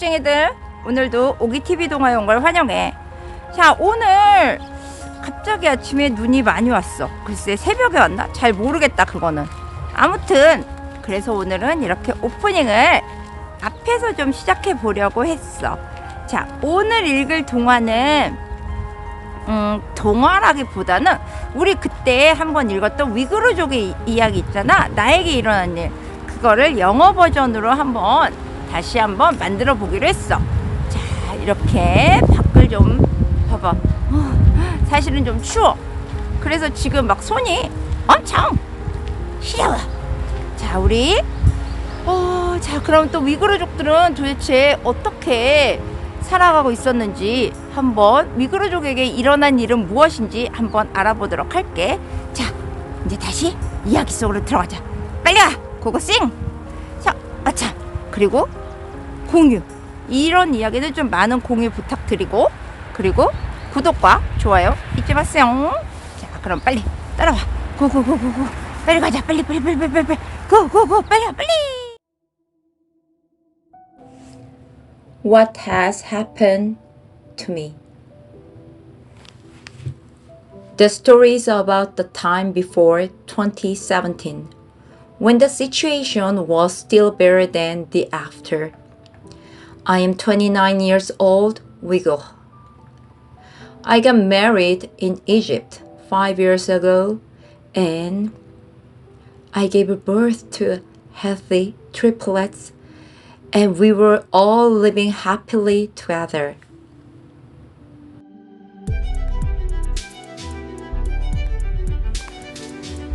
민족쟁이들, 오늘도 오기TV 동화에 온 걸 환영해. 자, 오늘 갑자기 아침에 눈이 많이 왔어. 글쎄 새벽에 왔나? 잘 모르겠다 그거는. 아무튼 그래서 오늘은 이렇게 오프닝을 앞에서 좀 시작해 보려고 했어. 자, 오늘 읽을 동화는 동화라기보다는 우리 그때 한번 읽었던 위그루족의 이야기 있잖아. 나에게 일어난 일. 그거를 영어 버전으로 다시 한번 만들어 보기로 했어. 자, 이렇게 밖을 좀 봐봐. 사실은 좀 추워. 그래서 지금 막 손이 엄청 시려워. 자, 우리 자, 그럼 또 위그루족들은 도대체 어떻게 살아가고 있었는지 한번 위그루족에게 일어난 일은 무엇인지 한번 알아보도록 할게. 자, 이제 다시 이야기 속으로 들어가자. 빨리 와! 고고싱! 자, 아참! 그리고 공유! 이런 이야기들 좀 많은 공유 부탁드리고, 그리고 구독과 좋아요 잊지 마세요. 자, 그럼 빨리 따라와. 고고고고고! 빨리 가자. 빨리 고고고! 빨리 와, 빨리! What has happened to me? The story is about the time before 2017, when the situation was still better than the after. I am 29 years old, Uyghur. I got married in Egypt 5 years ago, and I gave birth to healthy triplets, and we were all living happily together.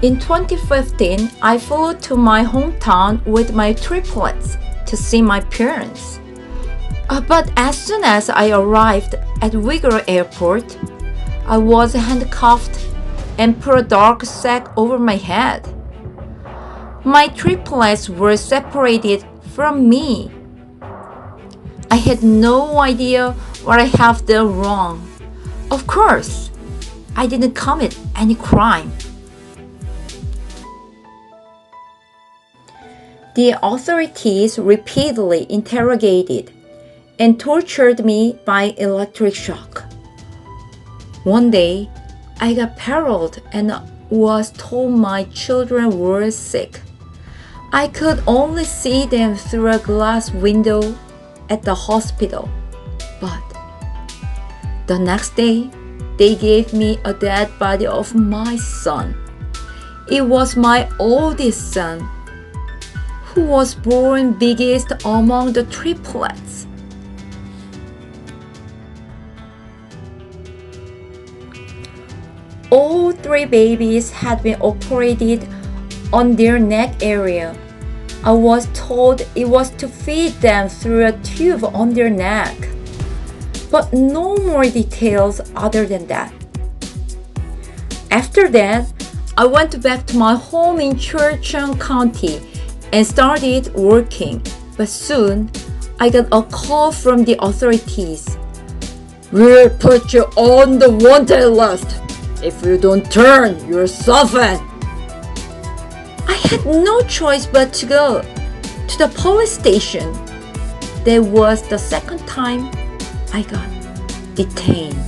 In 2015, I flew to my hometown with my triplets to see my parents. But as soon as I arrived at Uyghur airport, I was handcuffed and put a dark sack over my head. My triplets were separated from me. I had no idea what I have done wrong. Of course, I didn't commit any crime. The authorities repeatedly interrogated and tortured me by electric shock. One day, I got paroled and was told my children were sick. I could only see them through a glass window at the hospital. But the next day, they gave me a dead body of my son. It was my oldest son, who was born biggest among the triplets. All three babies had been operated on their neck area. I was told it was to feed them through a tube on their neck, but no more details other than that. After that, I went back to my home in Churchill County and started working, but soon I got a call from the authorities. "We'll put you on the wanted list. If you don't turn, you're softened." I had no choice but to go to the police station. That was the second time I got detained.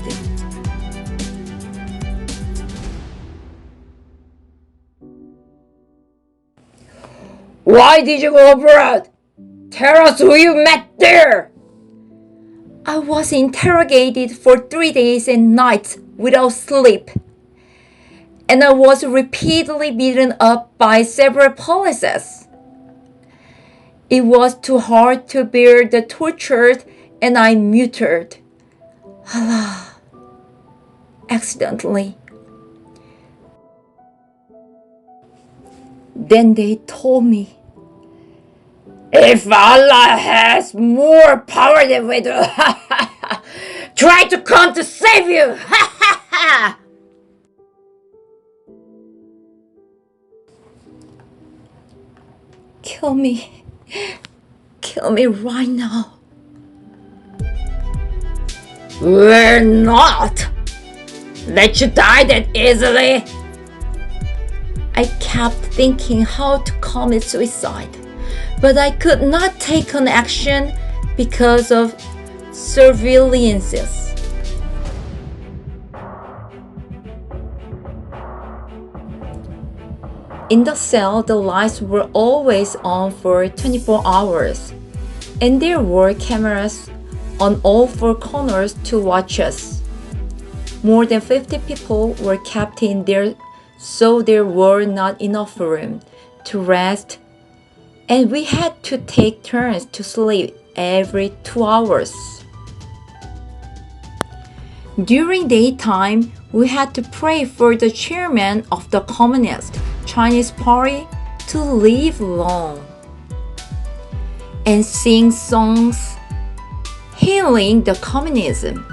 "Why did you go abroad? Tell us who you met there." I was interrogated for 3 days and nights without sleep, and I was repeatedly beaten up by several polices. It was too hard to bear the torture, and I muttered, "Allah," accidentally. Then they told me, "If Allah has more power than we do, try to come to save you." Kill me. Kill me right now. "We're not let you die that easily." I kept thinking how to commit suicide, but I could not take an action because of surveillances. In the cell, the lights were always on for 24 hours, and there were cameras on all four corners to watch us. More than 50 people were kept in there, so there were not enough room to rest, and we had to take turns to sleep every 2 hours. During daytime, we had to pray for the chairman of the Communist Chinese Party to live long and sing songs hailing the communism.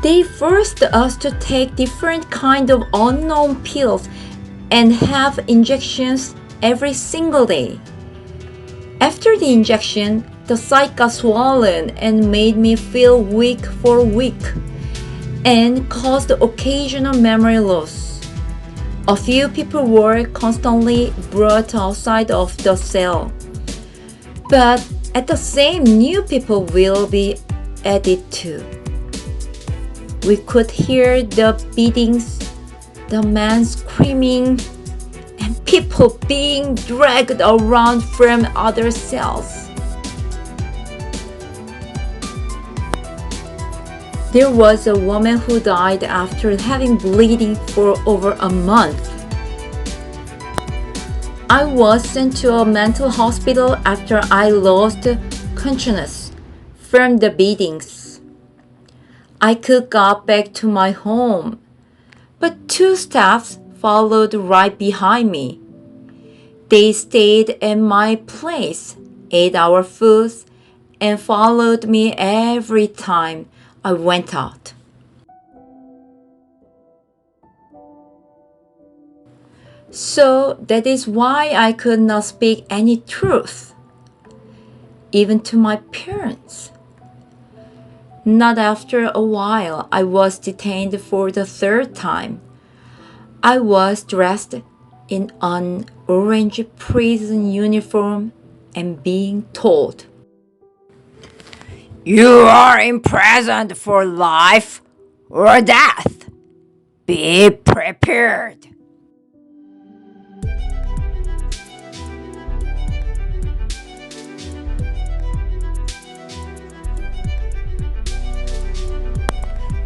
They forced us to take different kind of unknown pills and have injections every single day. After the injection, the site got swollen and made me feel weak for a week and caused occasional memory loss. A few people were constantly brought outside of the cell, but at the same, new people will be added too. We could hear the beatings, the men screaming, and people being dragged around from other cells. There was a woman who died after having bleeding for over a month. I was sent to a mental hospital after I lost consciousness from the beatings. I could go back to my home, but two staffs followed right behind me. They stayed at my place, ate our food, and followed me every time I went out. So that is why I could not speak any truth, even to my parents. Not after a while, I was detained for the third time. I was dressed in an orange prison uniform and being told, You are imprisoned for life or death. Be prepared.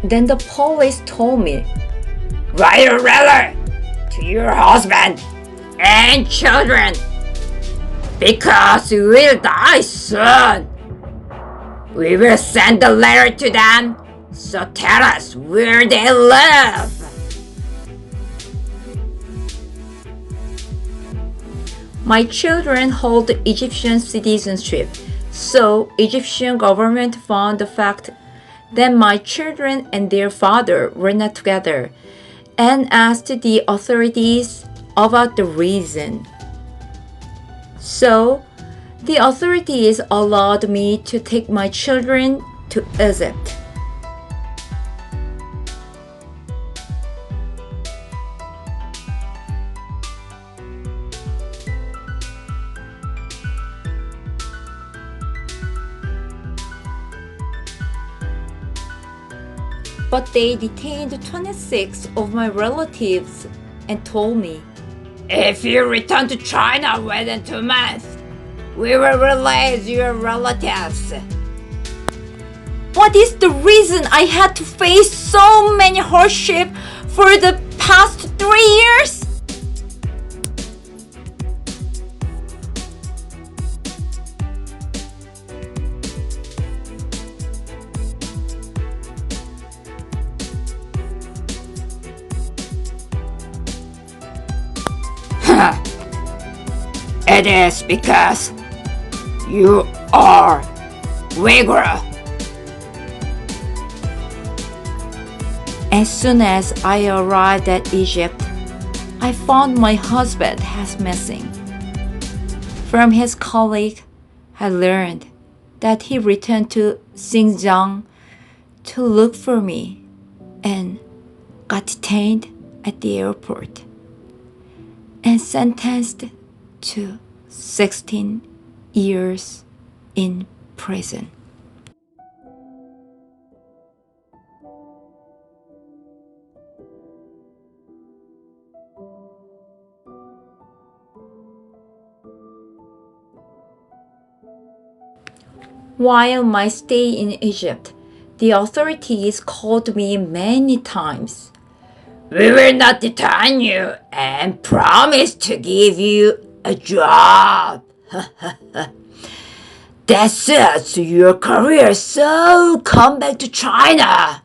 Then the police told me, Write a letter to your husband and children because you will die soon. We will send the letter to them, so tell us where they live. my children hold Egyptian citizenship, so Egyptian government found the fact that my children and their father were not together and asked the authorities about the reason. So, the authorities allowed me to take my children to Egypt. But they detained 26 of my relatives and told me, If you return to China within 2 months, we will release your relatives. what is the reason I had to face so many hardships for the past 3 years? It is because you are Uyghur. As soon as I arrived at Egypt, I found my husband has missing. From his colleague, I learned that he returned to Xinjiang to look for me and got detained at the airport and sentenced to 16 years in prison. While my stay in Egypt, the authorities called me many times. We will not detain you and promise to give you a job. That suits your career, so come back to China.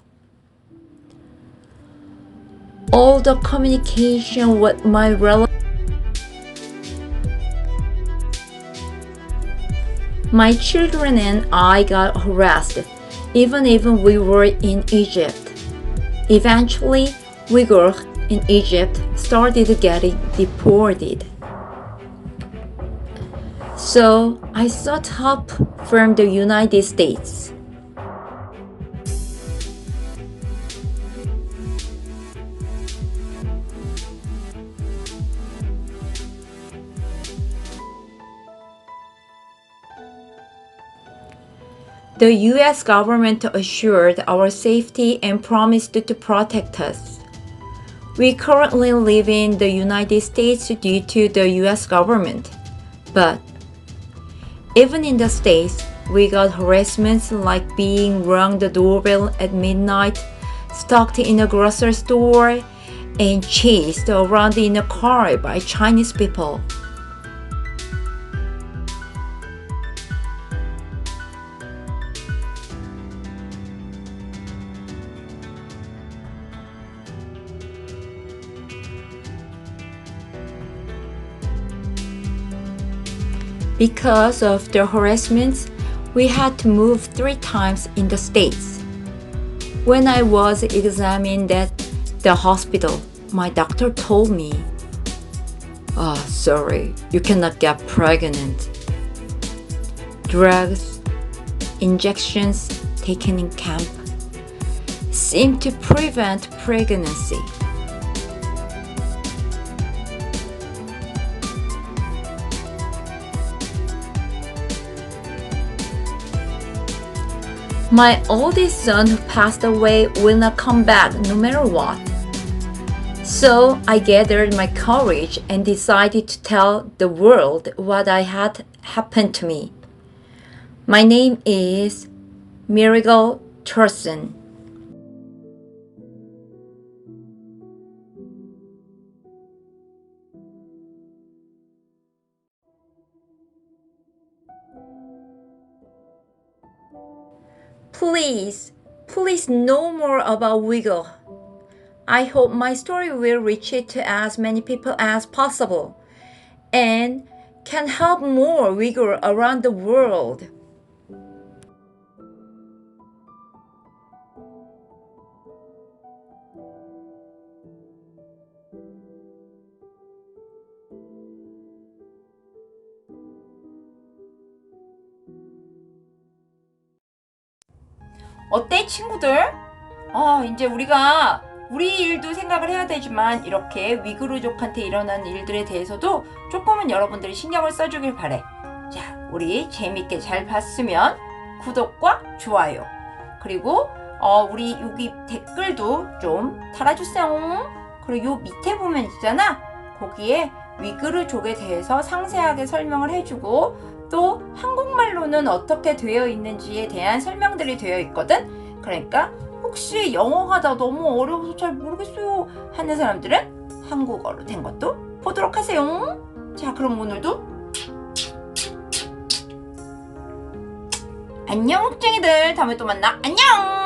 All the communication with my relatives, my children and I got harassed, even if we were in Egypt. Eventually, Uyghurs in Egypt started getting deported. So I sought help from the United States. The US government assured our safety and promised to protect us. We currently live in the United States due to the US government. But even in the States, we got harassments like being rung the doorbell at midnight, stalked in a grocery store, and chased around in a car by Chinese people. Because of the harassments, we had to move 3 times in the States. When I was examined at the hospital, my doctor told me, sorry, you cannot get pregnant. Drugs, injections taken in camp seem to prevent pregnancy. My oldest son who passed away will not come back no matter what. So I gathered my courage and decided to tell the world what had happened to me. My name is Miracle Turson. Please know more about Uyghur. I hope my story will reach it to as many people as possible and can help more Uyghur around the world. 어때 친구들? 이제 우리가 우리 일도 생각을 해야 되지만 이렇게 위그루족한테 일어난 일들에 대해서도 조금은 여러분들이 신경을 써주길 바래. 자, 우리 재밌게 잘 봤으면 구독과 좋아요, 그리고 우리 여기 댓글도 좀 달아주세요. 그리고 요 밑에 보면 있잖아, 거기에 위그루족에 대해서 상세하게 설명을 해주고 또 한국말로는 어떻게 되어 있는지에 대한 설명들이 되어 있거든. 그러니까 혹시 영어가 다 너무 어려워서 잘 모르겠어요 하는 사람들은 한국어로 된 것도 보도록 하세요. 자, 그럼 오늘도 안녕, 욱쟁이들. 다음에 또 만나. 안녕.